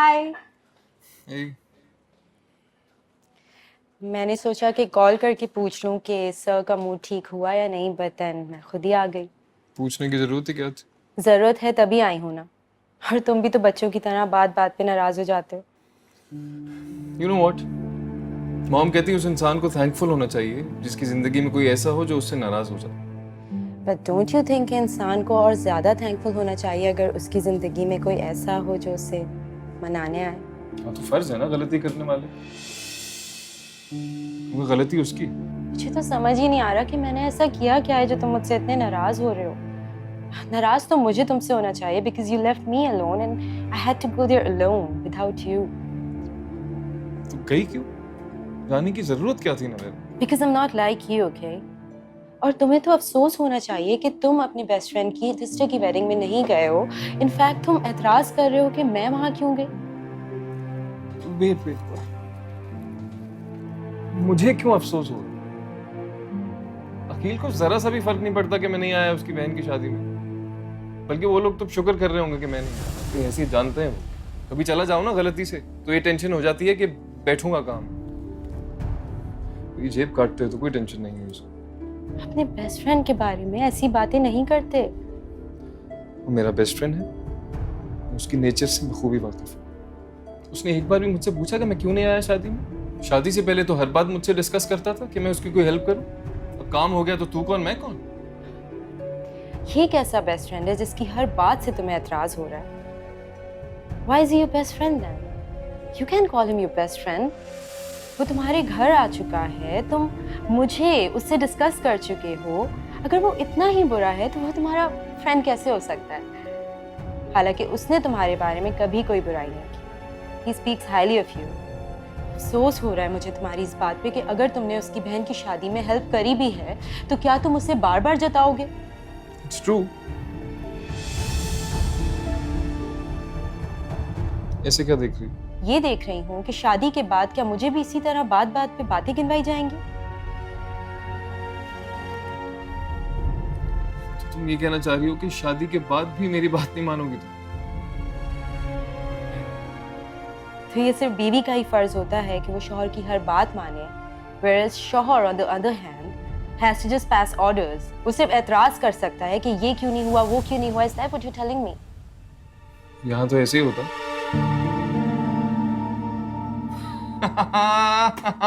हाय। Hey, मैंने सोचा कि कॉल करके पूछ लूं कि सर का मूड ठीक हुआ या नहीं, बट देन मैं खुद ही आ गई। पूछने की जरूरत ही क्या थी? जरूरत है तभी आई हूं ना। और तुम भी तो बच्चों की तरह बात बात पे नाराज हो जाते हो। You know what? मॉम कहती है उस इंसान को थैंकफुल होना चाहिए जिसकी जिंदगी में कोई ऐसा हो जो उससे नाराज हो जाए। बट डोंट यू थिंक इंसान को और ज्यादा थैंकफुल होना चाहिए अगर उसकी जिंदगी में कोई ऐसा हो जो उसे मनाने आए? हाँ तो फर्ज है ना गलती करने वाले। वो गलती उसकी। मुझे तो समझ ही नहीं आ रहा कि मैंने ऐसा किया क्या है जो तुम मुझसे इतने नाराज हो रहे हो। नाराज तो मुझे तुमसे होना चाहिए because you left me alone and I had to go there alone without you. तो गई क्यों? जाने की जरूरत क्या थी Naval? Because I am not like you, okay? और तुम्हें तो अफसोस होना चाहिए कि तुम अपनी बेस्ट फ्रेंड की सिस्टर की वेडिंग में नहीं गए हो। इनफैक्ट तुम एतराज कर रहे हो कि मैं वहां क्यों गई। वेट। मुझे क्यों अफसोस हो रहा है? अकील को जरा सा भी फर्क नहीं पड़ता कि मैं नहीं आया उसकी बहन की शादी में। बल्कि वो लोग तो शुक्र कर रहे होंगे कि मैं नहीं आया। ऐसी जानते हैं वो। कभी चला जाऊं ना गलती से तो ये टेंशन हो जाती है कि बैठूंगा काम। ये जेब काटते हैं तो कोई टेंशन नहीं है उसको। अपने बेस्ट फ्रेंड के बारे में ऐसी बातें नहीं करते। वो मेरा बेस्ट फ्रेंड है। उसकी नेचर से बखूबी वाकिफ हूं। उसने एक बार भी मुझसे पूछा कि मैं क्यों नहीं आया शादी में। शादी से पहले तो हर बात मुझसे डिस्कस करता था कि मैं उसकी कोई हेल्प करूं। अब काम हो गया तो तू कौन मैं कौन? ये कैसा बेस्ट फ्रेंड है जिसकी हर बात से तुम्हें एतराज हो रहा है? Why is he your best friend then? You can call him your best friend. वो तुम्हारे घर आ चुका है, तुम मुझे उससे डिस्कस कर चुके हो। अगर वो इतना ही बुरा है तो वो तुम्हारा फ्रेंड कैसे हो सकता है? हालांकि उसने तुम्हारे बारे में कभी कोई बुराई नहीं की। He speaks highly of you. अफसोस हो रहा है मुझे तुम्हारी इस बात पे कि अगर तुमने उसकी बहन की शादी में हेल्प करी भी है तो क्या तुम उसे बार बार जताओगे? It's true. ऐसे क्या देख रही? ये देख रही हूँ कि शादी के बाद क्या मुझे भी इसी तरह बात बात पे बातें गिनवाई जाएंगी? तो तुम ये कहना चाह रही हो कि शादी के बाद भी मेरी बात नहीं मानोगी तुम? तो ये सिर्फ बीवी का ही फर्ज होता है कि वो शौहर की हर बात माने, whereas शौहर on the other hand has to just pass orders. वो सिर्फ एतराज कर सकता है कि ये क्यों नहीं हुआ, वो क्यों नहीं हुआ। Is that what you're telling me? यहाँ तो ऐसे ही होता।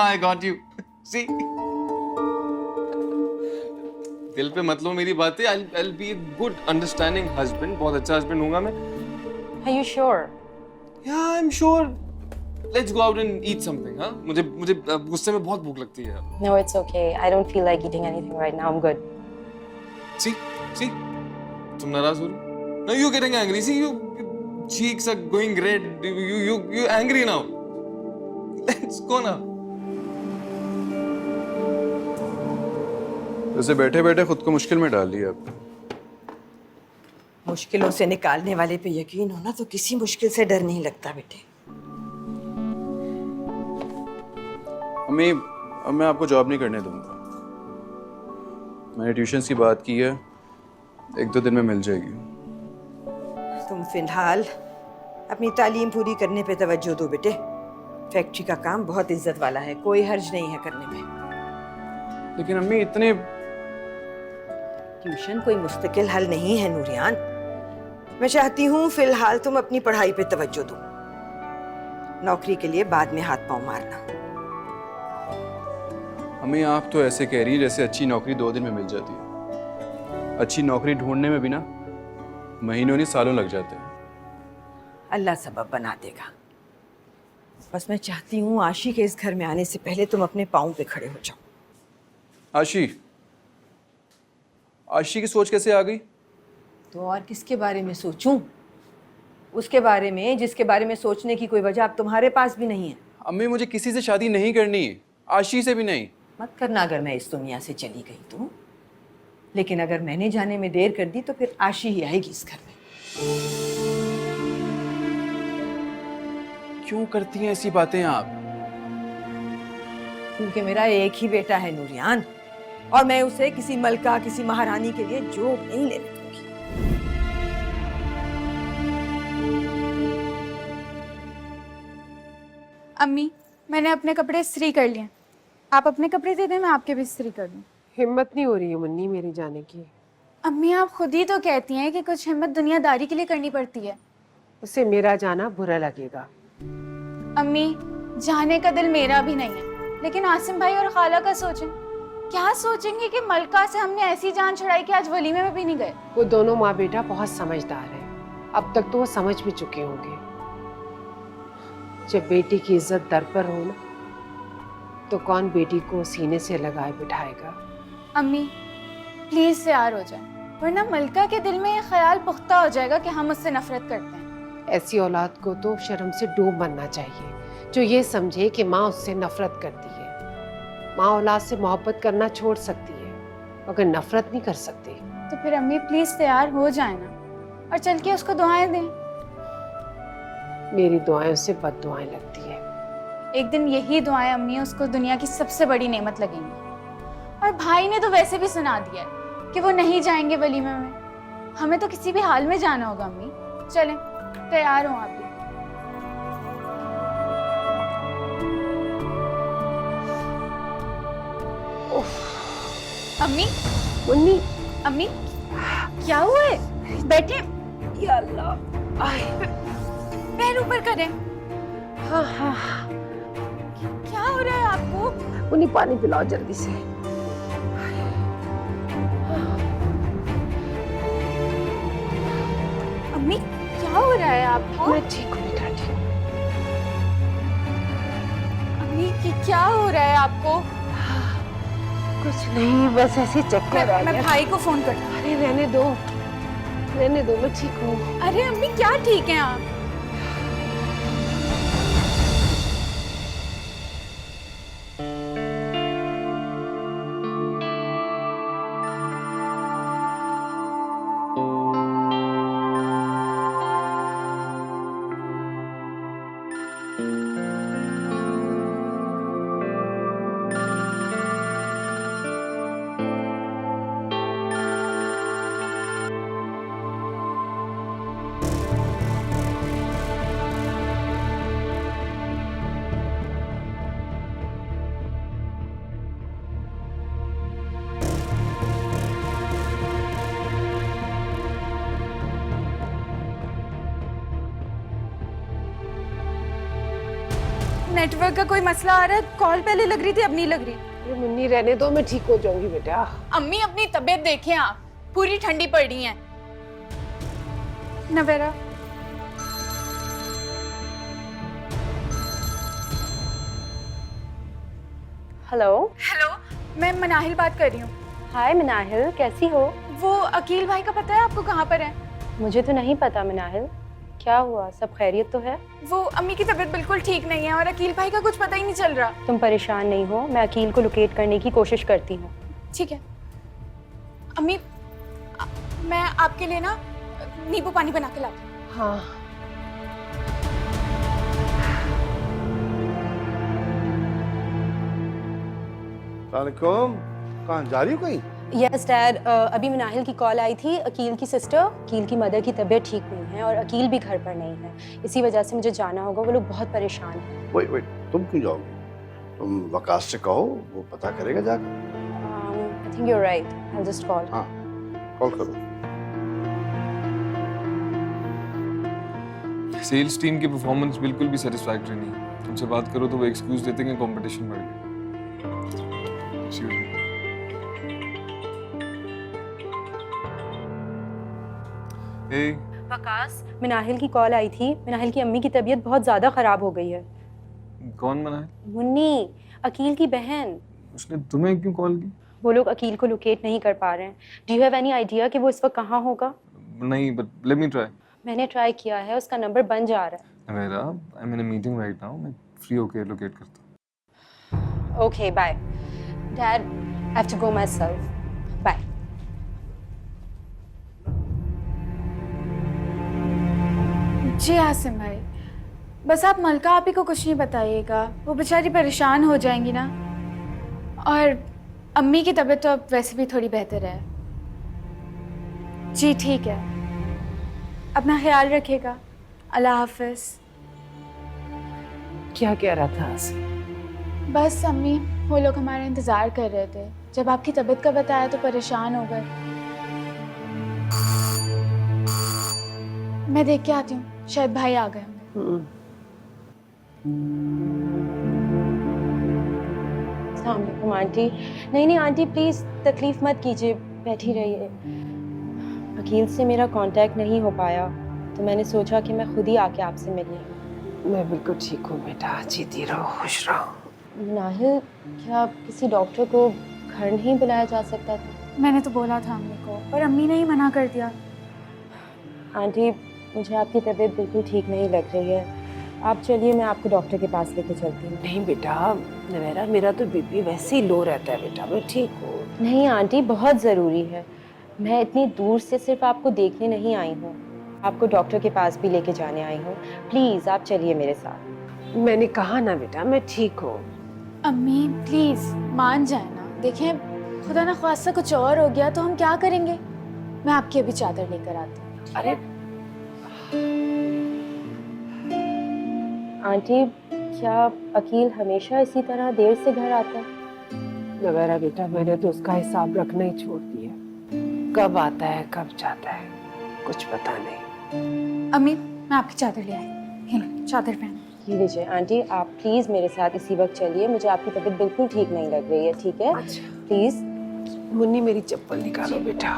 I got you. See? दिल पे मत लो मेरी बातें। I'll be a good understanding husband. बहुत अच्छा husband हूँगा मैं। Are you sure? Yeah, I'm sure. Let's go out and eat something, हाँ? मुझे गुस्से में बहुत भूख लगती है। No, it's okay. I don't feel like eating anything right now. I'm good. See? तुम नाराज हो रही? No, you're getting angry. See, your cheeks are going red. You angry now. Let's go now. वैसे बैठे बैठे खुद को मुश्किल में डाल लिया अब। मुश्किलों से निकालने वाले पे यकीन हो ना तो किसी मुश्किल से डर नहीं लगता बेटे। अम्मी, अब मैं आपको जॉब नहीं करने दूंगा। मैंने ट्यूशन्स की बात की है, 1-2 दिन में मिल जाएगी। तुम फिलहाल अपनी तालीम पूरी करने पे तवज्जो दो बेटे। फैक्ट्री का काम बहुत इज्जत वाला है, कोई हर्ज नहीं है करने में। लेकिन अम्मी इतने ट्यूशन कोई मुस्तकिल हल नहीं है नूरियान। मैं चाहती हूँ फिलहाल तुम अपनी पढ़ाई पे तवज्जो दो। नौकरी के लिए बाद में हाथ पांव मारना। अम्मी आप तो ऐसे कह रही हैं जैसे अच्छी नौकरी 2 दिन में मिल जाती है। अच्छी नौकरी ढूंढने में भी ना महीनों नहीं सालों लग जाते हैं। अल्लाह सबब बना देगा। बस मैं चाहती हूँ आशी के इस घर में आने से पहले तुम अपने पाँव पे खड़े हो जाओ। आशी की सोच कैसे आ गई? तो और किसके बारे में सोचूं? उसके बारे में जिसके बारे में सोचने की कोई वजह अब तुम्हारे पास भी नहीं है। अम्मी मुझे किसी से शादी नहीं करनी, आशी से भी नहीं। मत करना अगर मैं इस दुनिया से चली गई तो। लेकिन अगर मैंने जाने में देर कर दी तो फिर आशी ही आएगी इस घर में। क्यों करती हैं ऐसी बातें आप? क्योंकि मेरा एक ही बेटा है नूरियान, और मैं उसे किसी मलका किसी महारानी के लिए जोग नहीं लेने दूंगी। अम्मी, मैंने अपने कपड़े इस्त्री कर लिए। आप अपने कपड़े दे दें, मैं आपके भी इस्त्री कर दूँ। हिम्मत नहीं हो रही है मुन्नी मेरी जाने की। अम्मी, आप खुद ही तो कहती हैं कि कुछ हिम्मत दुनियादारी के लिए करनी पड़ती है। उसे मेरा जाना बुरा लगेगा। अम्मी, जाने का दिल मेरा भी नहीं है, लेकिन आसिम भाई और खाला का सोचें। क्या सोचेंगे कि मलका से हमने ऐसी जान छुड़ाई कि आज वलीमे में भी नहीं गए। वो दोनों माँ बेटा बहुत समझदार है, अब तक तो वो समझ भी चुके होंगे। जब बेटी की इज्जत दर पर हो ना, तो कौन बेटी को सीने से लगाए बिठाएगा। अम्मी, प्लीज तैयार हो जाए, वरना मलका के दिल में ये ख्याल पुख्ता हो जाएगा कि हम उससे नफरत करते हैं। ऐसी औलाद को तो शर्म से डूब मरना चाहिए, जो ये समझे कि माँ उससे नफरत करती है। माँ औलाद से मोहब्बत करना छोड़ सकती है, मगर नफरत नहीं कर सकती। तो फिर अम्मी प्लीज तैयार हो जाए ना, और चल के उसको दुआएं दें। मेरी दुआएं उसे बद्दुआएं लगती है। एक दिन यही दुआएं अम्मी उसको दुनिया की सबसे बड़ी नेमत लगेंगी। और भाई ने तो वैसे भी सुना दिया है कि वो नहीं जाएंगे वलीमे में। हमें तो किसी भी हाल में जाना होगा अम्मी। चलें, तैयार हो आप भी। अम्मी, मुन्नी, अम्मी, क्या हुआ है? बैठे। या अल्लाह, पैर ऊपर करें। हाँ हाँ। क्या हो रहा है आपको? मुन्नी पानी पिलाओ जल्दी से। अम्मी, क्या हो रहा है आपको? मैं ठीक हूँ बेटा, ठीक हूँ। अम्मी, क्या हो रहा है आपको? कुछ नहीं, बस ऐसे चक्कर आ मैं गया। भाई को फोन करती हूँ। अरे रहने दो, मैं ठीक हूँ। अरे अम्मी, क्या ठीक है आप? नेटवर्क का कोई मसला आ रहा है। कॉल पहले लग रही थी, अब नहीं लग रही। अरे मुन्नी रहने दो, मैं ठीक हो जाऊंगी बेटा। अम्मी, अपनी तबीयत देखें आप, पूरी ठंडी पड़ रही है। नवेरा, हेलो। हेलो, मैं मनाहिल बात कर रही हूँ। हाय मनाहिल, कैसी हो? वो अकील भाई का पता है आपको कहाँ पर है? मुझे तो नहीं पता मनाहिल, क्या हुआ? सब खैरियत तो है? वो अम्मी की तबीयत बिल्कुल ठीक नहीं है और अकील भाई का कुछ पता ही नहीं चल रहा। तुम परेशान नहीं हो, मैं अकील को लोकेट करने की कोशिश करती हूँ। ठीक है अम्मी, मैं आपके लिए ना नींबू पानी बना के लाती हूँ। हाँ। वालेकुम, कहाँ जा रही हो कहीं? यस डैड, अभी मनाहिल की कॉल आई थी। अकील की सिस्टर, अकील की मदर की तबीयत ठीक नहीं है और अकील भी घर पर नहीं है, इसी वजह से मुझे जाना होगा। वो लोग बहुत परेशान हैं। वेट, तुम क्यों जाओगी? तुम वकास से कहो, वो पता करेगा जाकर। I think you are right, I will just call. हाँ, कॉल करो। सेल्स टीम की परफॉर्मेंस बिल्कुल भी सेटिस्फैक्टरी नहीं है। उनसे बात करो तो वो एक्सक्यूज देते हैं कि कंपटीशन बढ़ गया। Excuse me. Hey, Waqas, Manahil की कॉल आई थी। मनाहिल की अम्मी की तबीयत बहुत ज़्यादा ख़राब हो गई है। कौन मना है? मुन्नी, अकील की बहन। उसने तुम्हें क्यों कॉल की? वो लोग अकील को लोकेट नहीं कर पा रहे हैं। Do you have any idea कि वो इस वक्त कहाँ होगा? नहीं, बट लेट मी ट्राई। मैंने ट्राई किया है, उसका नंबर बन जा रहा मेरा I am in a meeting right now, मैं फ्री होके लोकेट करता हूँ। है। Okay bye dad, I have to go myself. Bye. जी आसिम भाई, बस आप मलका आपी को कुछ नहीं बताइएगा, वो बेचारी परेशान हो जाएंगी ना। और अम्मी की तबीयत तो अब वैसे भी थोड़ी बेहतर है। जी ठीक है, अपना ख्याल रखिएगा। अल्लाह हाफिज। क्या कह रहा था आसिम? बस अम्मी, वो लोग हमारा इंतजार कर रहे थे। जब आपकी तबीयत का बताया तो परेशान हो गए। मैं देख के आती हूँ, शायद भाई आ गए होंगे। अस्सलाम वालेकुम आंटी। नहीं आंटी प्लीज़ तकलीफ मत कीजिए, बैठी रहिए। वकील से मेरा कांटेक्ट नहीं हो पाया तो मैंने सोचा कि मैं खुद ही आके आपसे मिल लूँ। मैं बिल्कुल ठीक हूँ बेटा, जीती रहो, खुश रहो। नाहिल, क्या किसी डॉक्टर को घर नहीं बुलाया जा सकता था? मैंने तो बोला था अम्मी को, पर अम्मी ने ही मना कर दिया। आंटी, मुझे आपकी तबीयत बिल्कुल ठीक नहीं लग रही है। आप चलिए, मैं आपको डॉक्टर के पास लेके चलती हूँ। नहीं बेटा, मेरा तो बीपी वैसे ही लो रहता है बेटा, मैं ठीक हूँ। नहीं आंटी, बहुत ज़रूरी है। मैं इतनी दूर से सिर्फ आपको देखने नहीं आई हूँ, आपको डॉक्टर के पास भी लेके जाने आई हूँ। प्लीज़ आप चलिए मेरे साथ। मैंने कहा ना बेटा, मैं ठीक हूँ। अम्मी प्लीज मान जाए ना। देखें, खुदा ना ख्वास्ता कुछ और हो गया तो हम क्या करेंगे? मैं आपकी अभी चादर लेकर आती हूँ। अरे आंटी, क्या अकील हमेशा इसी तरह देर से घर आता है? नवेरा बेटा, मैंने तो उसका हिसाब रखना ही छोड़ दिया। कब आता है कब जाता है कुछ पता नहीं। अम्मी, मैं आपकी चादर ले आई। ये लो, चादर पहन। ये लीजिए आंटी, आप प्लीज़ मेरे साथ इसी वक्त चलिए। मुझे आपकी तबीयत बिल्कुल ठीक नहीं लग रही है, ठीक है? अच्छा प्लीज़। मुन्नी, मेरी चप्पल निकालो बेटा।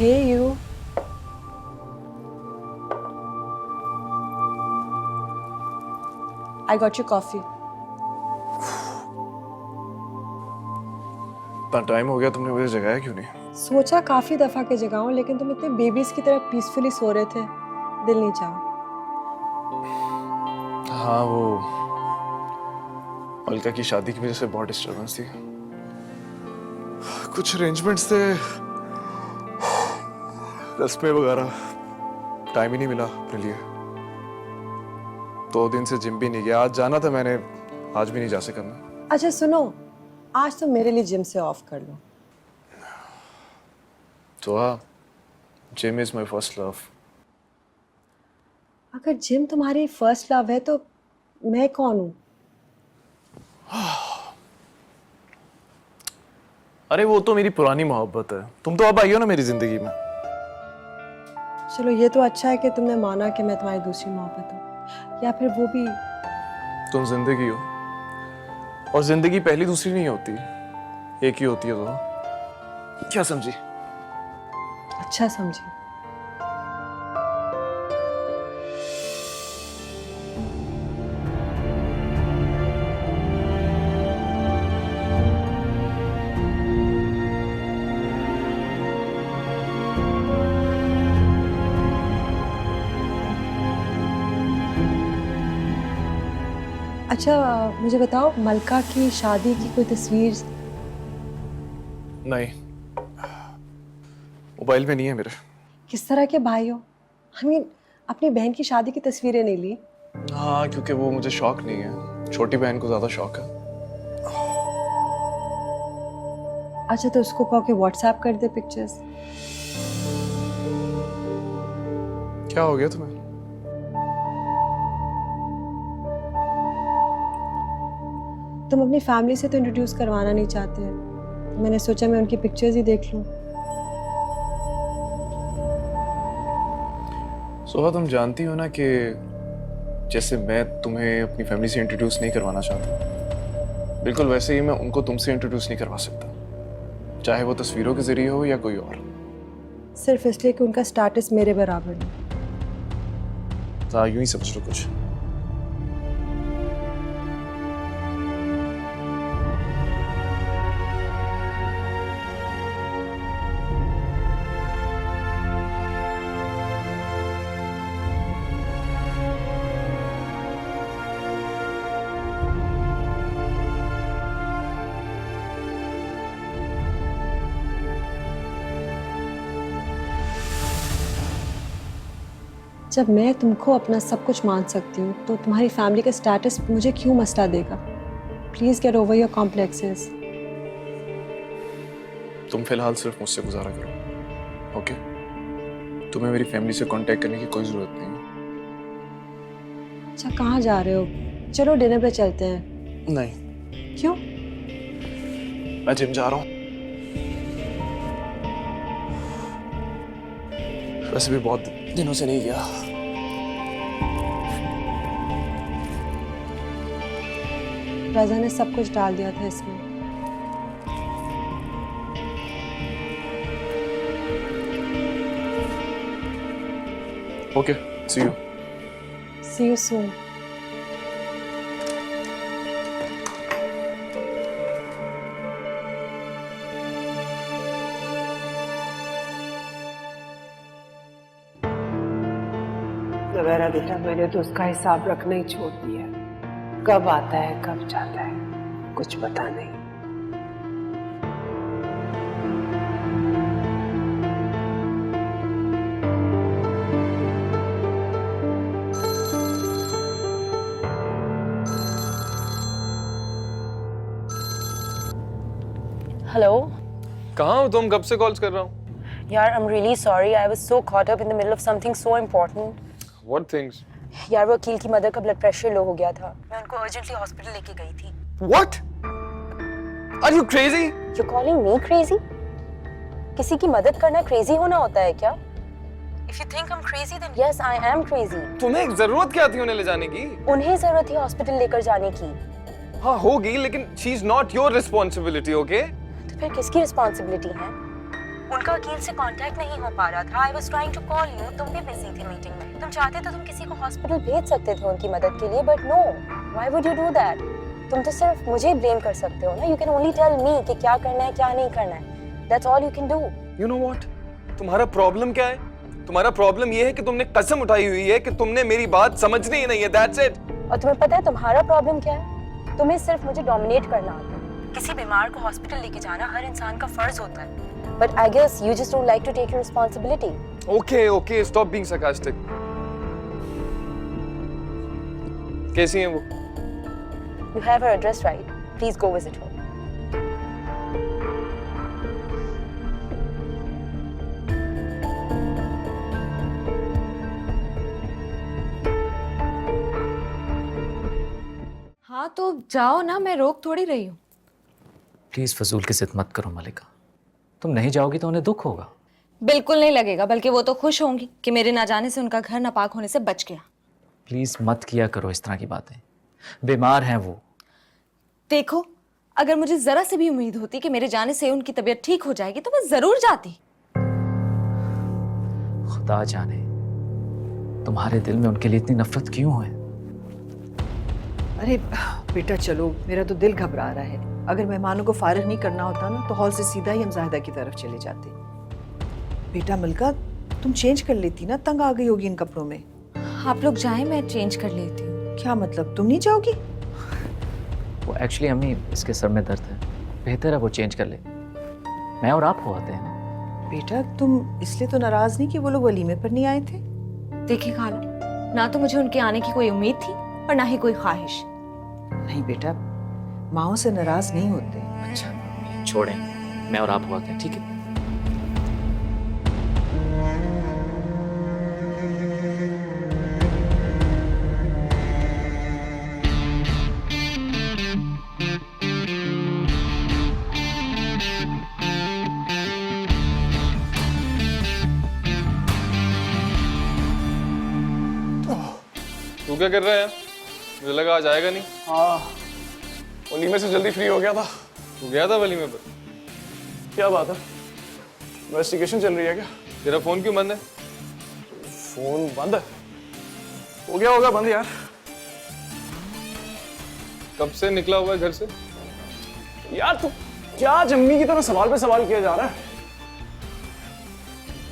Hey, you. I got your coffee. इतना टाइम हो गया, तुमने मुझे जगाया क्यों नहीं? सोचा काफी दफा के जगाऊं, लेकिन तुम इतने बेबीज की तरह पीसफुली सो रहे थे, दिल नहीं चाहा। हाँ, वो अलका की शादी की वजह से बहुत डिस्टर्बेंस थी। कुछ अरेंजमेंट्स थे, रस्में वगैरह, टाइम ही नहीं मिला अपने लिए। 2 दिन से जिम भी नहीं गया। आज जाना था मैंने, आज भी नहीं जा सका मैं। अच्छा सुनो, आज तो मेरे लिए जिम से ऑफ कर लो। तो हाँ, gym is my first love. अगर जिम तुम्हारी फर्स्ट लव है तो मैं कौन हूँ? अरे वो तो मेरी पुरानी मोहब्बत है, तुम तो अब आई हो ना मेरी जिंदगी में। चलो ये तो अच्छा है कि तुमने माना कि मैं तुम्हारी दूसरी मोहब्बत हूँ, या फिर वो भी। तुम जिंदगी हो, और जिंदगी पहली दूसरी नहीं होती, एक ही होती है। तो क्या समझी? अच्छा समझी। अच्छा मुझे बताओ, मलका की शादी की कोई तस्वीर? नहीं, मोबाइल में नहीं है मेरे। किस तरह के भाई हो? अपनी बहन की शादी की तस्वीरें नहीं ली? हाँ, क्योंकि वो मुझे शौक नहीं है, छोटी बहन को ज्यादा शौक है। अच्छा तो उसको कहो कि व्हाट्सएप कर दे पिक्चर्स। क्या हो गया तुम्हें? तुम अपनी फैमिली से तो इंट्रोड्यूस करवाना नहीं चाहते, मैंने सोचा मैं उनकी पिक्चर्स ही देख लूं। सोहा, तुम जानती हो ना कि जैसे मैं तुम्हें अपनी फैमिली से इंट्रोड्यूस नहीं करवाना चाहता, बिल्कुल वैसे ही मैं उनको तुमसे इंट्रोड्यूस नहीं करवा सकता, चाहे वो तस्वीरों के जरिए हो या कोई और। सिर्फ इसलिए कि उनका स्टेटस मेरे बराबर नहीं। हाँ, यूं ही समझ लो कुछ। जब मैं तुमको अपना सब कुछ मान सकती हूँ तो तुम्हारी फैमिली का स्टेटस मुझे क्यों मसला देगा? Please get over your complexes. तुम फिलहाल सिर्फ मुझसे गुजारा करो, ओके? तुम्हें मेरी फैमिली से कांटेक्ट करने की कोई जरूरत नहीं है। अच्छा, कहाँ जा रहे हो? चलो डिनर पे चलते हैं। नहीं, क्यों? मैं जिम जा रहा हूँ। वैसे भी बहुत दिनों से नहीं गया। रजा ने सब कुछ डाल दिया था इसमें। Okay, see you. See you soon. Navera बेटा, मैंने तो उसका हिसाब रखना ही छोड़ दिया। कब आता है कब जाता है कुछ पता नहीं। हेलो कहाँ हो तुम? कब से कॉल्स कर रहा हूँ। यार, I am really sorry, I was so caught up in the middle of something so important. What things? यार, वो वकील की मदर का ब्लड प्रेशर लो हो गया था, मैं उनको अर्जेंटली हॉस्पिटल लेके गई थी। What? Are you crazy? You calling me crazy? किसी की मदद करना क्रेजी होना होता है क्या? If you think I am crazy then yes, I am crazy. तुम्हें जरूरत क्या थी उन्हें ले जाने की? उन्हें जरूरत थी हॉस्पिटल लेकर जाने की। हाँ होगी, लेकिन she is not your responsibility, okay? तो फिर किसकी रिस्पॉन्सिबिलिटी है? उनका वकील से कांटेक्ट नहीं हो पा रहा था। I was trying to call you, तुम भी बिजी थे मीटिंग में। तुम चाहते तो तुम किसी को हॉस्पिटल भेज सकते थे उनकी मदद के लिए, but no, why would you do that? तुम तो सिर्फ मुझे ब्लेम कर सकते हो ना। You can only tell me कि क्या करना है क्या नहीं करना है। That's all you can do. You know what, तुम्हारा प्रॉब्लम क्या है? तुम्हारा प्रॉब्लम ये है कि तुमने कसम उठाई हुई है कि तुमने मेरी बात समझनी ही नहीं है। That's it. और तुम्हें पता है तुम्हारा प्रॉब्लम क्या है? तुम्हें सिर्फ मुझे डोमिनेट करना आता है। किसी बीमार को हॉस्पिटल लेके जाना हर इंसान का फर्ज होता है। But I guess you just don't like to take your responsibility. Okay, okay, stop being sarcastic. कैसी हैं वो? You have her address right. Please go visit her. हाँ तो जाओ ना, मैं रोक थोड़ी रही हूँ। प्लीज फजूल की जिद मत करो मलिका, तुम नहीं जाओगी तो उन्हें दुख होगा। बिल्कुल नहीं लगेगा, बल्कि वो तो खुश होंगी कि मेरे ना जाने से उनका घर नापाक होने से बच गया। प्लीज मत किया करो इस तरह की बातें, बीमार हैं वो। देखो, अगर मुझे जरा से भी उम्मीद होती कि मेरे जाने से उनकी तबीयत ठीक हो जाएगी तो मैं जरूर जाती। खुदा जाने तुम्हारे दिल में उनके लिए इतनी नफरत क्यों है। अरे बेटा चलो, मेरा तो दिल घबरा रहा है। अगर मेहमानों को फारिग नहीं करना होता ना तो हॉल से सीधा ही हम जाहिदा की तरफ चले जाते। बेटा मलका, तुम चेंज कर लेती ना, तंग आ गई होगी इन कपड़ों में। आप लोग जाएं, मैं चेंज कर लेती हूँ। क्या मतलब, तुम नहीं जाओगी? वो एक्चुअली अम्मी, इसके सर में दर्द है, बेहतर है वो चेंज कर ले। मैं और आप हो आते हैं ना। बेटा तुम इसलिए तो नाराज नहीं कि वो लोग वलीमे पर नहीं आए थे? देखिए खाला, ना तो मुझे उनके आने की कोई उम्मीद थी और ना ही कोई ख्वाहिश। नहीं बेटा, माओ से नाराज नहीं होते। अच्छा छोड़ें, मैं और आप हो आते हैं, ठीक है? तू क्या कर रहा है? मुझे लगा आज आएगा नहीं। हाँ, वलीमे से जल्दी फ्री हो गया था। तू गया था वलीमे पर? क्या बात है, इन्वेस्टिगेशन चल रही है क्या? तेरा फोन क्यों बंद है? फोन बंद है? हो गया होगा बंद यार। कब से निकला हुआ है घर से? यार तू क्या जम्मी की तरह सवाल पे सवाल किया जा रहा है?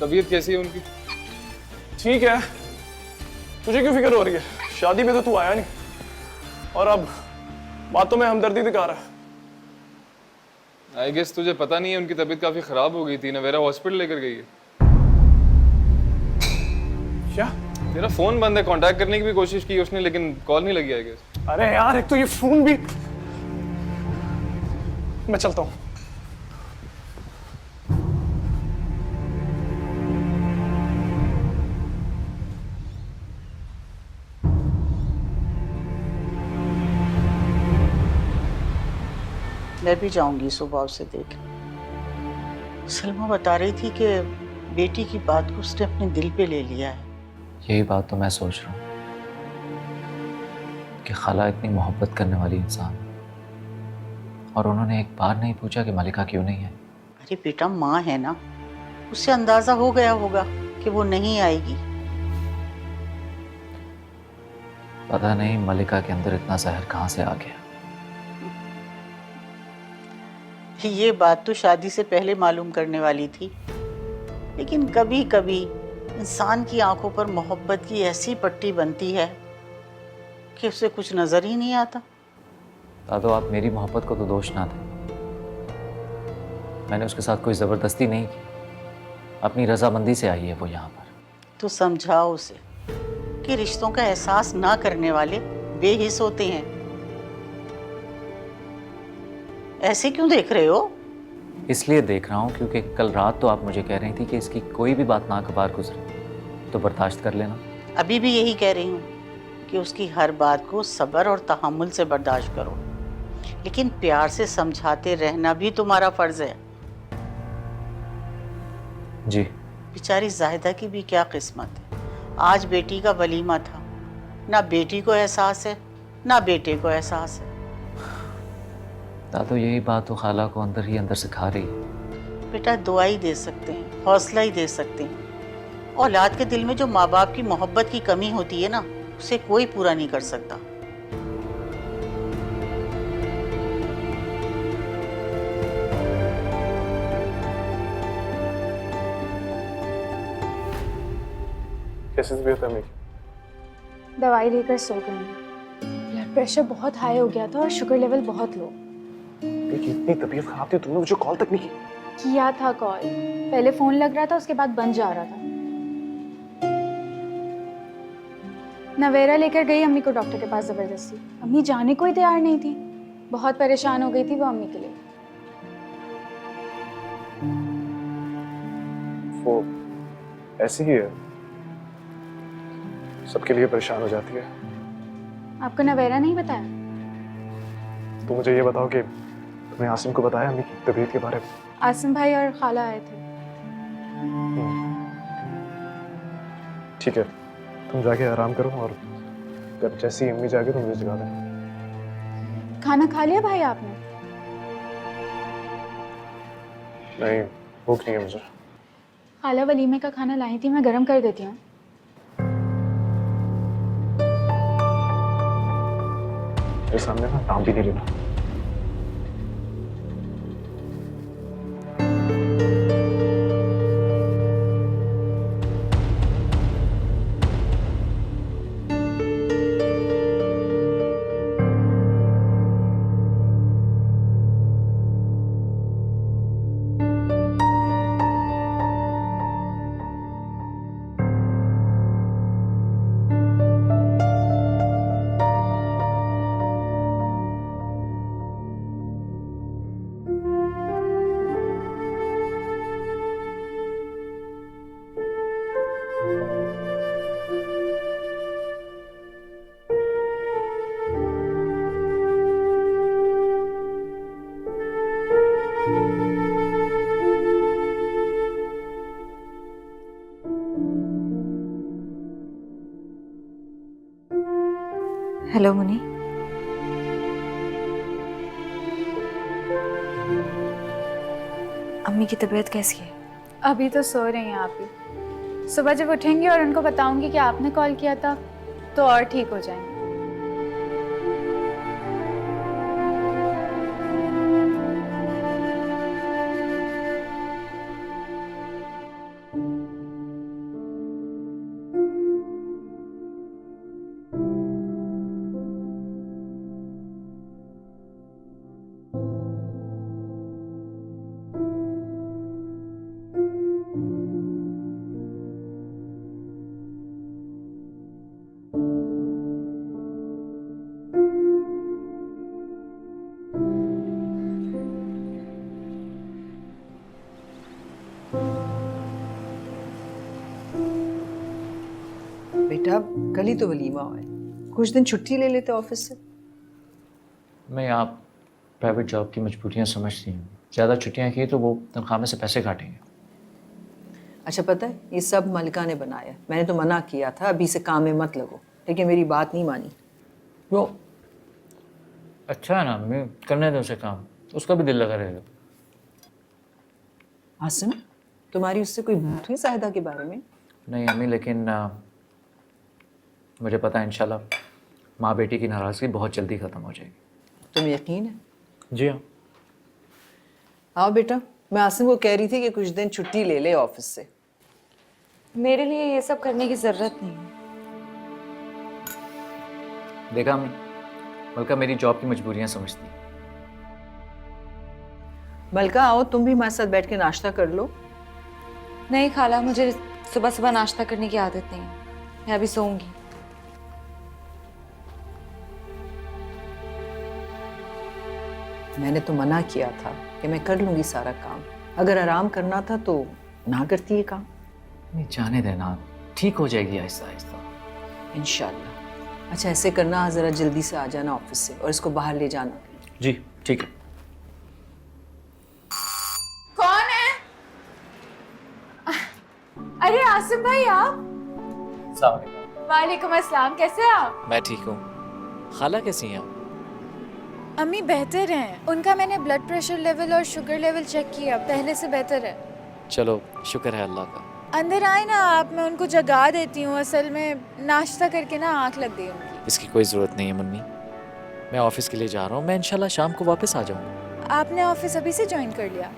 तबीयत कैसी है उनकी? ठीक है, तुझे क्यों फिक्र हो रही है? शादी में तो तू आया नहीं और अब बातों में हमदर्दी दिखा रहा है। आई गेस तुझे पता नहीं है उनकी तबीयत काफी खराब हो गई थी। नवेरा हॉस्पिटल लेकर गई है। क्या? तेरा फोन बंद है, कांटेक्ट करने की भी कोशिश की उसने लेकिन कॉल नहीं लगी आई गेस। अरे यार, एक तो ये फोन भी। मैं चलता हूँ। मैं भी जाऊंगी सुबह उसे देख। सलमा बता रही थी कि बेटी की बात को उसने अपने दिल पे ले लिया है। यही बात तो मैं सोच रहा हूँ कि खाला इतनी मोहब्बत करने वाली इंसान और उन्होंने एक बार नहीं पूछा कि मलिका क्यों नहीं है। अरे बेटा, माँ है ना, उससे अंदाजा हो गया होगा कि वो नहीं आएगी। पता नहीं मलिका के अंदर इतना जहर कहाँ से आ गया। ये बात तो शादी से पहले मालूम करने वाली थी, लेकिन कभी कभी इंसान की आंखों पर मोहब्बत की ऐसी पट्टी बनती है कि उसे कुछ नजर ही नहीं आता। दादो, आप मेरी मोहब्बत को तो दोष ना दें। मैंने उसके साथ कोई ज़बरदस्ती नहीं की, अपनी रजामंदी से आई है वो यहाँ पर। तो समझाओ उसे कि रिश्तों का एहसास ना करने वाले बेहिस होते हैं। ऐसे क्यों देख रहे हो? इसलिए देख रहा हूँ क्योंकि कल रात तो आप मुझे कह रही थी कि इसकी कोई भी बात नागवार गुजरे तो बर्दाश्त कर लेना। अभी भी यही कह रही हूँ कि उसकी हर बात को सब्र और तहम्मुल से बर्दाश्त करो, लेकिन प्यार से समझाते रहना भी तुम्हारा फर्ज है। जी। बेचारी जाहिदा की भी क्या किस्मत है, आज बेटी का वलीमा था। ना बेटी को एहसास है ना बेटे को एहसास है। दादो, यही बात तो खाला को अंदर ही अंदर सिखा रही है। बेटा, दुआ ही दे सकते हैं, हौसला ही दे सकते हैं। औलाद के दिल में जो माँ बाप की मोहब्बत की कमी होती है ना, उसे कोई पूरा नहीं कर सकता। कैसी तबीयत है मेरी? दवाई लेकर सो गई हूँ। ब्लड प्रेशर बहुत हाई हो गया था और शुगर लेवल बहुत लो। इतनी तबीयत खराब थी, तुमने मुझे कॉल तक नहीं की? किया था कॉल, पहले फोन लग रहा था, उसके बाद बंद जा रहा था। नवेरा लेकर गई अम्मी को डॉक्टर के पास जबरदस्ती। अम्मी जाने को ही तैयार नहीं थी। बहुत परेशान हो गई थी वो अम्मी के लिए। वो ऐसी ही है, सबके लिए परेशान हो जाती है। आपको नवेरा नहीं बताया? तो मुझे ये बताओ कि तुमने आसिम को बताया अम्मी की तबीयत के बारे में? आसिम भाई और खाला आए थे। ठीक है, तुम जाके आराम करो और जब जैसी अम्मी जाके तुम मुझे जगा देना। खाना खा लिया भाई आपने? नहीं, भूख नहीं है मुझे। खाला वलीमे का खाना लाई थी, मैं गरम कर देती हूँ। मेरे सामने ना नाम भी नहीं लेना। हेलो मुनी। अम्मी की तबीयत कैसी है? अभी तो सो रही हैं आप ही। सुबह जब उठेंगी और उनको बताऊंगी कि आपने कॉल किया था तो और ठीक हो जाएंगे। बेटा कल ही तो वलीमा हुआ है, कुछ दिन छुट्टी ले लेते ऑफिस से। मैं आप प्राइवेट जॉब की मजबूरियाँ समझती हूँ, ज़्यादा छुट्टियाँ की तो वो तनख्वाह में से पैसे काटेंगे। अच्छा पता है ये सब मलिका ने बनाया, मैंने तो मना किया था अभी से काम में मत लगो, लेकिन मेरी बात नहीं मानी। वो अच्छा है ना, मैं करने दो उसे काम, उसका भी दिल लगा रहेगा। आसिम तुम्हारी उससे कोई बात हुई साहिदा के बारे में? नहीं अम्मी, लेकिन मुझे पता है इंशाल्लाह माँ बेटी की नाराज़गी बहुत जल्दी ख़त्म हो जाएगी। तुम्हें यकीन है? जी हाँ। आओ बेटा, मैं आसिम को कह रही थी कि कुछ दिन छुट्टी ले ले ऑफिस से। मेरे लिए ये सब करने की जरूरत नहीं है। देखा अम्मी, बल्कि मेरी जॉब की मजबूरियाँ समझती है। मलका आओ तुम भी हमारे साथ बैठ के नाश्ता कर लो। नहीं खाला, मुझे सुबह सुबह नाश्ता करने की आदत नहीं है, मैं अभी सोऊंगी। मैंने तो मना किया था कि मैं कर लूंगी सारा काम, अगर आराम करना था तो ना करती है काम। नहीं जाने देना, ठीक हो जाएगी आहिस्ता आहिस्ता इंशाल्लाह। अच्छा ऐसे करना, ज़रा जल्दी से आ जाना ऑफिस से और इसको बाहर ले जाना। जी ठीक है। कौन है? अरे आसिम भाई आप? वालेकुम अस्सलाम, कैसे हैं आप? मैं ठीक हूँ। खाला कैसी हैं आप? अम्मी बेहतर हैं, उनका मैंने ब्लड प्रेशर लेवल और शुगर लेवल चेक किया, पहले से बेहतर है। चलो शुक्र है अल्लाह का। अंदर आए ना आप, मैं उनको जगा देती हूँ, असल में नाश्ता करके ना आंख लग गई उनकी। इसकी कोई ज़रूरत नहीं है मम्मी, मैं ऑफिस के लिए जा रहा हूँ, मैं इंशाल्लाह शाम को वापस आ जाऊँगा। आपने ऑफिस अभी से ज्वाइन कर लिया?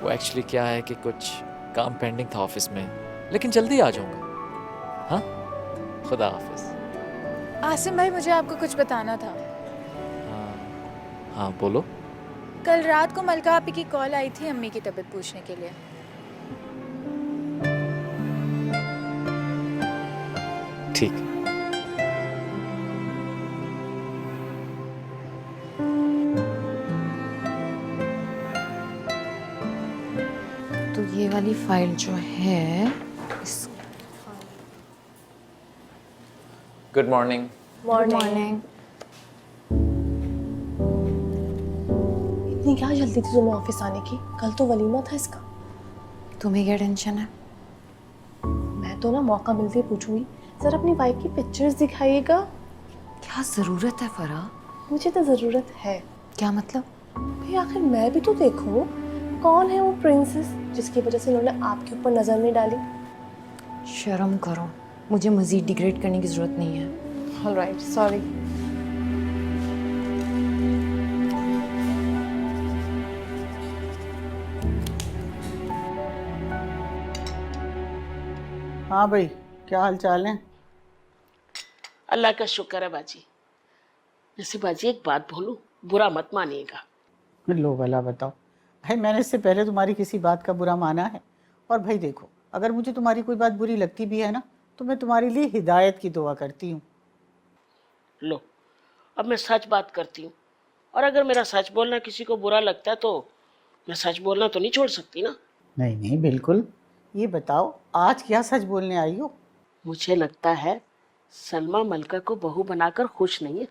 वो एक्चुअली क्या है कि कुछ काम पेंडिंग था ऑफिस में, लेकिन जल्दी आ जाऊँगा। हाँ खुदा हाफिज। आसिम भाई मुझे आपको कुछ बताना था। हाँ बोलो। कल रात को मलका आपी की कॉल आई थी अम्मी की तबीयत पूछने के लिए। ठीक। तो ये वाली फाइल जो है गुड मॉर्निंग। मॉर्निंग। इतनी क्या जल्दी थी तुम्हें ऑफिस आने की? कल तो वलीमा था इसका। तुम्हें क्या टेंशन है? मैं तो ना मौका मिलते ही पूछूंगी, सर अपनी वाइफ की पिक्चर्स दिखाइएगा। क्या जरूरत है फरा? मुझे तो जरूरत है। क्या मतलब? भाई आखिर मैं भी तो देखूं, कौन है वो प्रिंसेस जिसकी वजह से उन्होंने आपके ऊपर नजर नहीं डाली। शर्म करो, मुझे मजीद डिग्रेड करने की जरूरत नहीं है। Alright, sorry. हाँ भाई, क्या हाल चाल है? अल्लाह का शुक्र है बाजी। जैसे बाजी एक बात बोलूं, बुरा मत मानिएगा। लो भला बताओ। भाई मैंने इससे पहले तुम्हारी किसी बात का बुरा माना है? और भाई देखो, अगर मुझे तुम्हारी कोई बात बुरी लगती भी है ना, तो मैं तुम्हारे लिए हिदायत की दुआ करती हूँ। लो अब मैं सच बात करती हूँ, और अगर मेरा सच बोलना किसी को बुरा लगता है तो मैं सच बोलना तो नहीं छोड़ सकती ना। नहीं नहीं बिल्कुल। ये बताओ आज क्या सच बोलने आई हो? मुझे लगता है सलमा मलका को बहू बनाकर खुश नहीं है।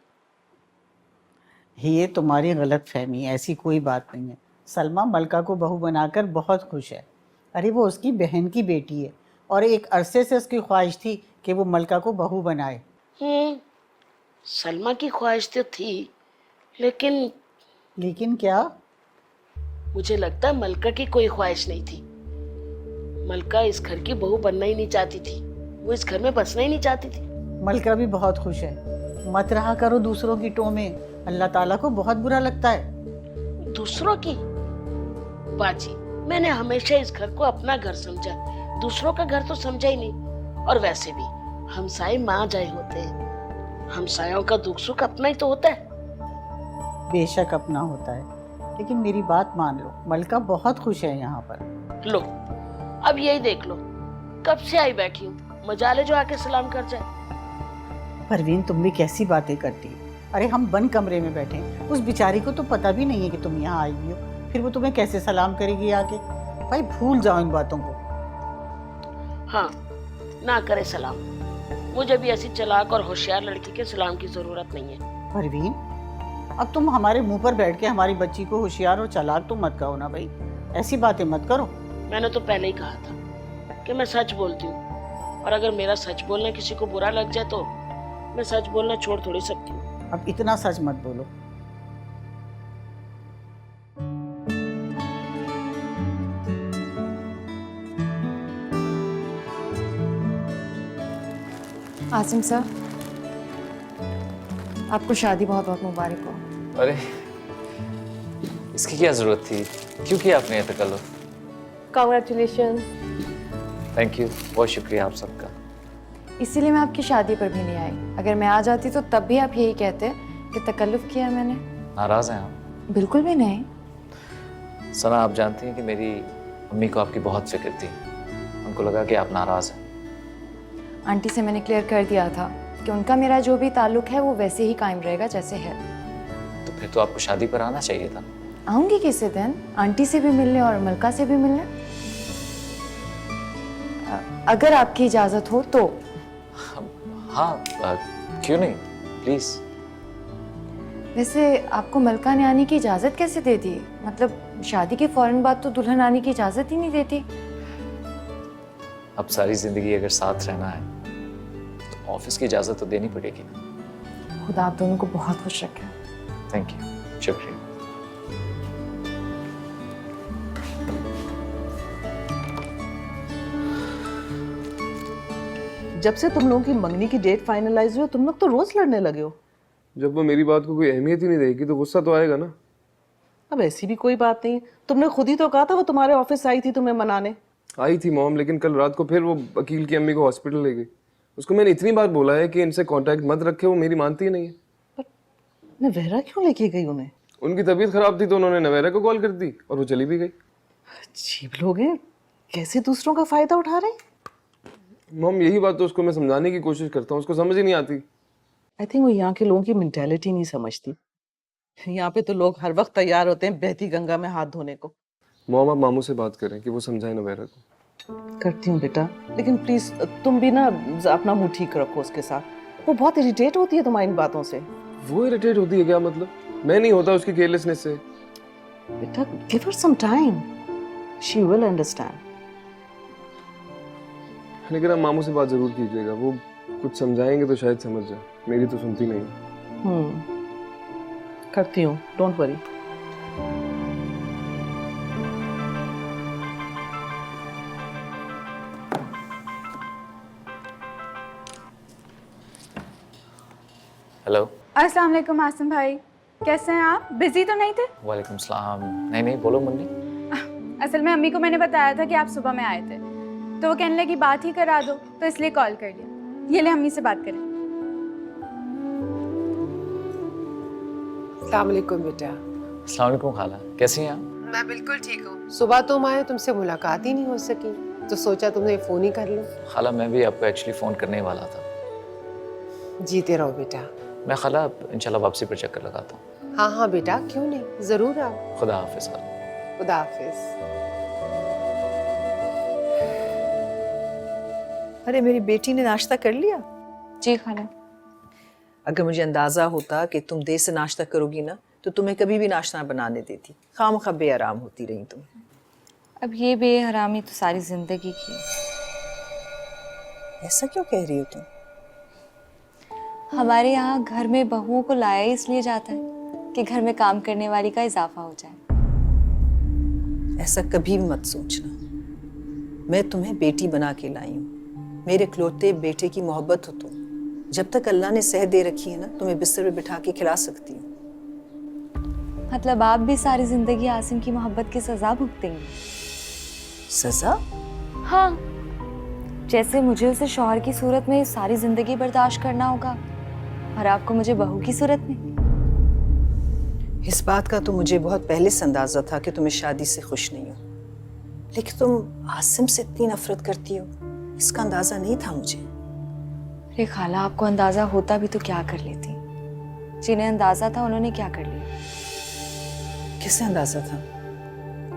ये तुम्हारी गलत फहमी है, ऐसी कोई बात नहीं है। सलमा मलका को बहू बनाकर बहुत खुश है। अरे वो उसकी बहन की बेटी है और एक अरसे से उसकी ख्वाहिश थी कि वो मलका को बहू बनाए। सलमा की ख्वाहिश तो थी, लेकिन लेकिन क्या? मुझे लगता है मलका की कोई ख्वाहिश नहीं थी। मलका इस घर की बहू बनना ही नहीं चाहती थी, वो इस घर में बसना ही नहीं चाहती थी। मलका भी बहुत खुश है। मत रहा करो दूसरों की टोह में, अल्लाह ताला को बहुत बुरा लगता है। दूसरों की? बाजी, मैंने हमेशा इस घर को अपना घर समझा, दूसरों का घर तो समझा ही नहीं। और वैसे भी हमसाए माँ जाए होते हैं, हमसायों का दुख सुख अपना ही तो होता है। बेशक अपना होता है, लेकिन मेरी बात मान लो, मलका बहुत खुश है यहाँ पर। लो, अब यही देख लो, कब से आई बैठी हूँ, मजाले जो आके सलाम कर जाए। परवीन, तुम भी कैसी बातें करती हो? अरे हम बंद कमरे में बैठे हैं, उस बेचारी को तो पता भी नहीं है कि तुम यहाँ आई हुई हो, फिर वो तुम्हें कैसे सलाम करेगी आके? भाई भूल जाओ इन बातों को। हाँ, ना करे सलाम, मुझे भी ऐसी चालाक और होशियार लड़की के सलाम की जरूरत नहीं है। परवीन, अब तुम हमारे मुंह पर बैठ के हमारी बच्ची को होशियार और चालाक तो मत कहो ना भाई, ऐसी बातें मत करो। मैंने तो पहले ही कहा था कि मैं सच बोलती हूँ, और अगर मेरा सच बोलना किसी को बुरा लग जाए तो मैं सच बोलना छोड़ थोड़ी सकती हूँ। अब इतना सच मत बोलो। आसिम सर, आपको शादी बहुत बहुत मुबारक हो। अरे इसकी क्या जरूरत थी, क्यों किया आपने ये तकल्लुफ? कॉन्ग्रेचुलेशन। थैंक यू, बहुत शुक्रिया आप सबका। इसीलिए मैं आपकी शादी पर भी नहीं आई। अगर मैं आ जाती तो तब भी आप यही कहते कि तकल्लुफ किया मैंने। नाराज हैं आप? बिल्कुल भी नहीं। सना, आप जानती हैं कि मेरी अम्मी को आपकी बहुत फिक्र थी, उनको लगा कि आप नाराज हैं। आंटी से मैंने क्लियर कर दिया था कि उनका मेरा जो भी ताल्लुक है वो वैसे ही कायम रहेगा जैसे है। तो फिर तो आपको शादी पर आना चाहिए था। आऊंगी किसी दिन, आंटी से भी मिलने और मलका से भी मिलने, अगर आपकी इजाजत हो तो। हाँ, क्यों नहीं, प्लीज। वैसे आपको मलका ने आने की इजाजत कैसे दे दी? मतलब शादी के फौरन बाद तो दुल्हन आने की इजाजत ही नहीं देती। अब सारी जिंदगी अगर साथ रहना है तो ऑफिस की इजाजत तो देनी पड़ेगी ना। खुदा आप दोनों को बहुत खुश रखे। थैंक यू, शुक्रिया। जब से तुम लोगों की मंगनी की डेट फाइनलाइज हुई, तुम लोग तो रोज लड़ने लगे हो। जब वो मेरी बात को कोई अहमियत ही नहीं देगी तो गुस्सा तो आएगा ना। अब ऐसी भी कोई बात नहीं, तुमने खुद ही तो कहा था वो तुम्हारे ऑफिस आई थी तुम्हें मनाने। आई थी मॉम, लेकिन कल रात को फिर वो वकील की अम्मी को हॉस्पिटल ले गई। उसको मैंने इतनी बार बोला है कि इनसे कांटेक्ट मत रखे, वो मेरी मानती ही नहीं है। नवेरा क्यों लेके गई उन्हें? उनकी तबीयत खराब थी तो उन्होंने नवेरा को कॉल कर दी और वो चली भी गई। अजीब लोग हैं, कैसे दूसरों का फायदा उठा रहे हैं। मॉम, यही बात तो उसको मैं समझाने की कोशिश करता हूँ, उसको समझ ही नहीं आती। आई थिंक वो यहाँ के लोगों की मेंटेलिटी नहीं समझती। यहाँ पे तो लोग हर वक्त तैयार होते हैं बहती गंगा में हाथ धोने को। मॉम, आप मामू से बात करें कि वो समझाए नवेरा को। करती हूँ बेटा, लेकिन प्लीज तुम भी ना अपना मुंह ठीक रखो उसके साथ। वो बहुत इरिटेट होती है तुम्हारी इन बातों से। वो इरिटेट होती है क्या मतलब? मैं नहीं होता उसकी केयरलेसनेस से। बेटा give her some time, she will understand. लेकिन आप मामू से बात जरूर कीजिएगा, वो कुछ समझाएंगे तो शायद समझ जाए, मेरी तो सुनती नहीं। करती हूँ, डोंट वरी। हेलो। अस्सलाम वालेकुम आसिम भाई, कैसे हैं आप? बिजी तो नहीं थे? वालेकुम सलाम। नहीं नहीं, बोलो मुन्नी। असल में अम्मी को मैंने बताया था कि आप सुबह में आए थे, तो वो कहने लगी बात ही करा दो, तो इसलिए कॉल कर लिया। ये ले अम्मी से बात करें। अस्सलाम वालेकुम बेटा। अस्सलाम वालेकुम खाला, कैसी हैं आप? मैं बिल्कुल ठीक हूँ। सुबह तुम आए, तुमसे मुलाकात ही नहीं हो सकी, तो सोचा तुम्हें फोन ही कर लूं। खाला, मैं भी आपको एक्चुअली फ़ोन करने ही वाला था। जीते रहो बेटा। मैं खाला इंशाल्लाह वापसी पर चक्कर लगाता हूँ। हाँ हाँ बेटा, क्यों नहीं, जरूर आओ। खुदा हाफिज़ खाला। खुदा हाफिज। अरे मेरी बेटी ने नाश्ता कर लिया? जी खाला। अगर मुझे अंदाजा होता कि तुम देर से नाश्ता करोगी ना, तो तुम्हें कभी भी नाश्ता बनाने देती। खामखा बेआराम होती रही तुम। अब ये बेहरामी तो सारी जिंदगी की है। ऐसा क्यों कह रही हो तुम? हमारे यहाँ घर में बहुओं को लाया ही इसलिए जाता है कि घर में काम करने वाली का इजाफा हो जाए। ऐसा कभी भी मत सोचना। मैं तुम्हें बेटी बना के लाई हूँ, मेरे इकलौते बेटे की मोहब्बत हो तुम। जब तक अल्लाह ने सेहत दे रखी है ना, तुम्हें बिस्तर पे बिठा के खिला सकती हूँ। मतलब आप भी सारी जिंदगी आसिम की मोहब्बत की सजा भुगतेंगे? सजा? हाँ, जैसे मुझे उसे शौहर की सूरत में सारी जिंदगी बर्दाश्त करना होगा और आपको मुझे बहू की सूरत में। इस बात का तो मुझे बहुत पहले से अंदाजा था कि तुम इस शादी से खुश नहीं हो, लेकिन तुम आसिम से इतनी नफरत करती हो, इसका अंदाजा नहीं था मुझे। अरे खाला, आपको अंदाजा होता भी तो क्या कर लेती? जिन्हें अंदाजा था उन्होंने क्या कर लिया? किसे अंदाजा था?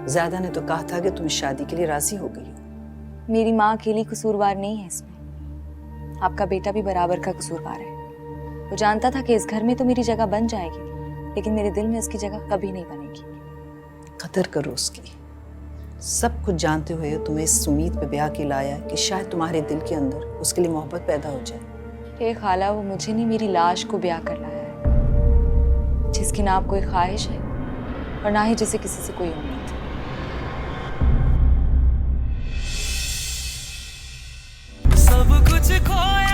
ज़्यादा ने तो कहा था कि तुम इस शादी के लिए राजी हो गई हो। मेरी माँ अकेली कसूरवार नहीं है इसमें, आपका बेटा भी बराबर का कसूरवार है। वो जानता था कि इस घर में तो मेरी जगह बन जाएगी, लेकिन मेरे दिल में उसकी जगह कभी नहीं बनेगी। कदर करो उसकी। सब कुछ जानते हुए तुम्हें इस उम्मीद पे ब्याह के लाया है कि शायद तुम्हारे दिल के अंदर उसके लिए मोहब्बत पैदा हो जाए। ये खाला, वो मुझे नहीं, मेरी लाश को ब्याह कर लाया है, जिसकी ना कोई ख्वाहिश है और ना ही जिसे किसी से कोई उम्मीद। सब कुछ खोया